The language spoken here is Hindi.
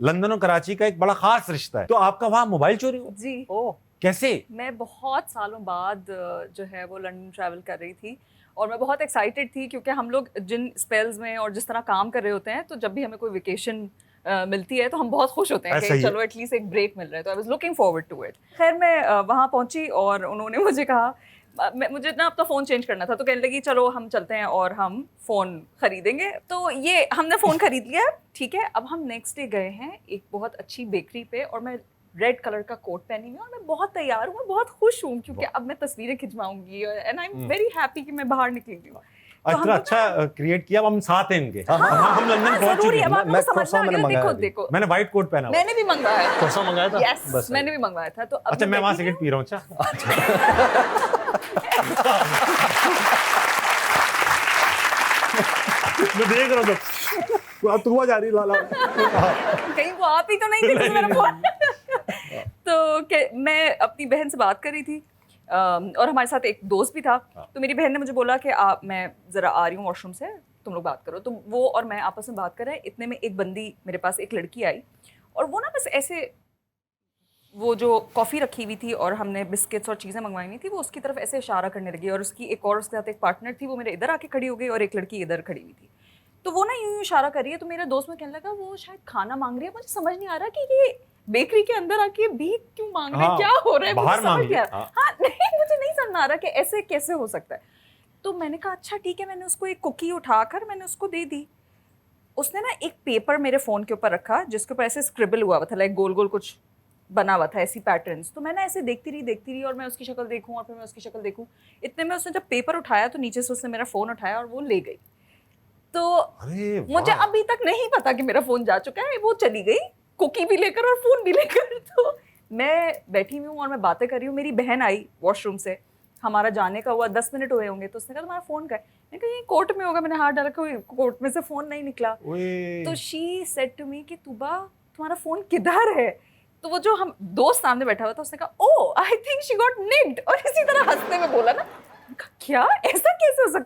लंदन और कराची का एक बड़ा खास रिश्ता है, तो आपका वहाँ मोबाइल चोरी हुआ? जी। ओह, कैसे? मैं बहुत सालों बाद जो है वो लंदन ट्रैवल कर रही थी और मैं बहुत एक्साइटेड थी क्योंकि हम लोग जिन स्पेल्स में और जिस तरह काम कर रहे होते हैं तो जब भी हमें कोई वेकेशन मिलती है तो हम बहुत खुश होते हैं ऐसा कि ही है। चलो एटलीस्ट एक ब्रेक मिल रहा है, तो I was looking forward to it. खैर मैं वहाँ पहुंची और उन्होंने मुझे कहा मुझे ना अपना फ़ोन चेंज करना था, तो कहने लगी चलो हम चलते हैं और हम फ़ोन खरीदेंगे। तो ये हमने फ़ोन खरीद लिया, ठीक है। अब हम नेक्स्ट डे गए हैं एक बहुत अच्छी बेकरी पे और मैं रेड कलर का कोट पहनी हुई और मैं बहुत तैयार हूँ, मैं बहुत खुश हूँ क्योंकि अब मैं तस्वीरें खिंचवाऊंगी and I am very happy कि मैं बाहर निकली हूँ। तो हम इतना लोग अच्छा क्रिएट किया, अब हम साथ हैं इनके। हाँ, हम लंदन हाँ, पहुंच जरूरी चुके है, हैं। अब मैं आपको समझ में croissant आ मैंने गया। मंगाया देखो अभी। देखो, मैंने व्हाइट कोट पहना हुआ है। मैंने भी मंगवाया था। croissant मंगाया था? यस, बस मैंने भी मंगवाया था। तो अब अच्छा, मैं वहाँ बैठी सिगरेट पी रहा हूँ। अच्छा, मैं देख रहा था तू जा रही लाला। कहीं वो आप ही तो नहीं थे जिसने मेरा फोन तो मैं अपनी बहन से बात कर रही थी और हमारे साथ एक दोस्त भी था। तो मेरी बहन ने मुझे बोला कि मैं ज़रा आ रही हूँ वॉशरूम से, तुम लोग बात करो। तो वो और मैं आपस में बात कर रहे हैं, इतने में एक बंदी मेरे पास, एक लड़की आई और वो ना बस ऐसे, वो जो कॉफ़ी रखी हुई थी और हमने बिस्किट्स और चीज़ें मंगवाई हुई थी, वो उसकी तरफ ऐसे इशारा करने लगी और उसकी एक और उसके साथ एक पार्टनर थी, वो मेरे इधर आके खड़ी हो गई और एक लड़की इधर खड़ी हुई थी। तो वो ना यूं इशारा कर रही है, तो मेरे दोस्त में कहने लगा वो शायद खाना मांग रही है। मुझे समझ नहीं आ रहा कि ये बेकरी के अंदर आके भीख क्यों मांग रहे हैं, हाँ, क्या हो रहा है, मुझे बाहर समझ मांगिए। नहीं आ रहा। हाँ नहीं, मुझे नहीं समझ में आ रहा कि ऐसे कैसे हो सकता है। तो मैंने कहा अच्छा ठीक है, मैंने उसको एक कुकी उठाकर मैंने उसको दे दी। उसने ना एक पेपर मेरे फ़ोन के ऊपर रखा जिसके ऊपर ऐसे स्क्रिबल हुआ हुआ था, लाइक गोल गोल कुछ बना हुआ था, ऐसी पैटर्न्स। तो मैं ना ऐसे देखती रही और मैं उसकी शक्ल देखूं और फिर मैं उसकी शक्ल देखूं। इतने में उसने जब पेपर उठाया तो नीचे से उसने मेरा फ़ोन उठाया और वो ले गई। तो अरे मुझे वाह। अभी तक नहीं पता कि मेरा फ़ोन जा चुका है। वो चली गई कुकी भी लेकर और फ़ोन भी लेकर। तो मैं बैठी हुई हूँ और मैं बातें कर रही हूँ। मेरी बहन आई वॉशरूम से, हमारा जाने का हुआ 10 मिनट हुए होंगे। तो उसने कहा तुम्हारा फ़ोन का है? मैंने कहा ये कोट में होगा। मैंने हाथ डाला, कोई कोट में से फ़ोन नहीं निकला। ओए। तो शी सेड टू मी कि तुबा तुम्हारा फ़ोन किधर है? तो वो जो हम दोस्त सामने बैठा हुआ था उसने कहा ओह आई थिंक शी गॉट निक्ड, और इसी तरह हंसते में बोला ना। मैंने कहा, क्या ऐसा कैसे हो सकता